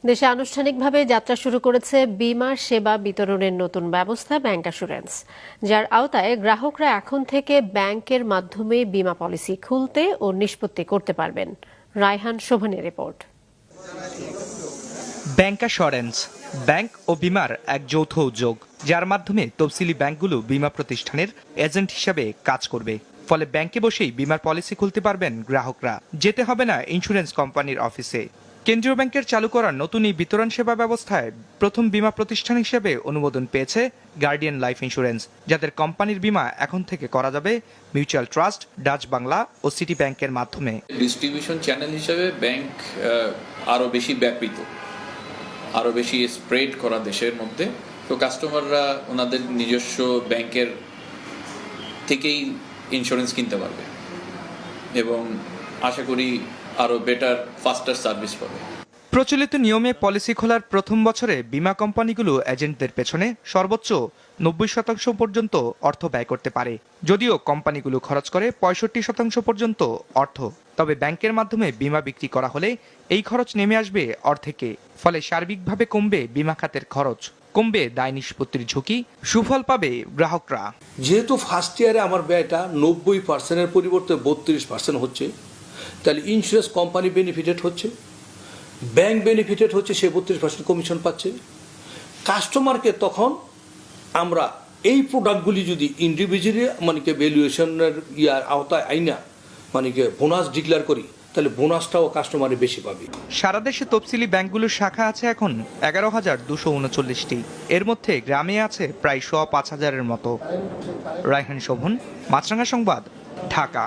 দেশে আনুষ্ঠানিকভাবে যাত্রা শুরু করেছে বীমা সেবা বিতরণের নতুন ব্যবস্থা ব্যাংকাসুরেন্স, যার আওতায় গ্রাহকরা এখন থেকে ব্যাংকের মাধ্যমে বীমা পলিসি খুলতে ও নিষ্পত্তি করতে পারবেন। রায়হান শোভনের রিপোর্ট। ব্যাংকাসুরেন্স ব্যাংক ও বীমার এক যৌথ উদ্যোগ, যার মাধ্যমে তফসিলি ব্যাংকগুলো বীমা প্রতিষ্ঠানের এজেন্ট হিসেবে কাজ করবে। ফলে ব্যাংকে বসেই বীমার পলিসি খুলতে পারবেন গ্রাহকরা, যেতে হবে না ইন্স্যুরেন্স কোম্পানির অফিসে। কেন্দ্রীয় ব্যাংকের চালু করা নতুন এই বিতরণ সেবা ব্যবস্থায় প্রথম বীমা প্রতিষ্ঠান হিসেবে অনুমোদন পেয়েছে গার্ডিয়ান লাইফ ইন্স্যুরেন্স, যাদের কোম্পানির বীমা এখন থেকে করা যাবে মিউচুয়াল ট্রাস্ট, ডাচ বাংলা ও সিটি ব্যাংকের মাধ্যমে। ডিস্ট্রিবিউশন চ্যানেল হিসেবে ব্যাংক আরো বেশি ব্যাপৃত, আরো বেশি স্প্রেড করা দেশের মধ্যে। তো কাস্টমাররা ওনাদের নিজস্ব ব্যাংকের থেকেই ইন্স্যুরেন্স কিনতে পারবে এবং আশা করি আরো বেটার ফাস্টার সার্ভিস পাবে। প্রচলিত নিয়মে পলিসি খোলার প্রথম বছরে বীমা কোম্পানিগুলো এজেন্টদের পেছনে সর্বোচ্চ 90% পর্যন্ত অর্থ ব্যয় করতে পারে, যদিও কোম্পানিগুলো খরচ করে 65% পর্যন্ত অর্থ। তবে ব্যাংকের মাধ্যমে বীমা বিক্রি করা হলে এই খরচ নেমে আসবে অর্ধেকে। ফলে সার্বিকভাবে কমবে বীমা খাতের খরচ, কমবে দায় নিষ্পত্তির ঝুঁকি, সুফল পাবে গ্রাহকরা। যেহেতু ফার্স্ট ইয়ারে আমার ব্যয়টা 90%-এর পরিবর্তে 32% হচ্ছে, তাহলে ইন্স্যুরেন্স কোম্পানি বেনিফিটেড হচ্ছে, ব্যাংক বেনিফিটেড হচ্ছে, সে 32% কমিশন পাচ্ছে। কাস্টমারকে তখন আমরা এই প্রোডাক্টগুলি যদি ইন্ডিভিজুয়ালি ভ্যালুয়েশনের আওতায় আইনা বোনাস ডিক্লেয়ার করি, তাহলে বোনাসটাও কাস্টমারে বেশি পাবে। সারা দেশে তফসিলি ব্যাংকগুলোর শাখা আছে এখন 11,239টি। এর মধ্যে গ্রামে আছে প্রায় 5,000-এর মতো। রায়হান শোভন, মাছরাঙা সংবাদ, ঢাকা।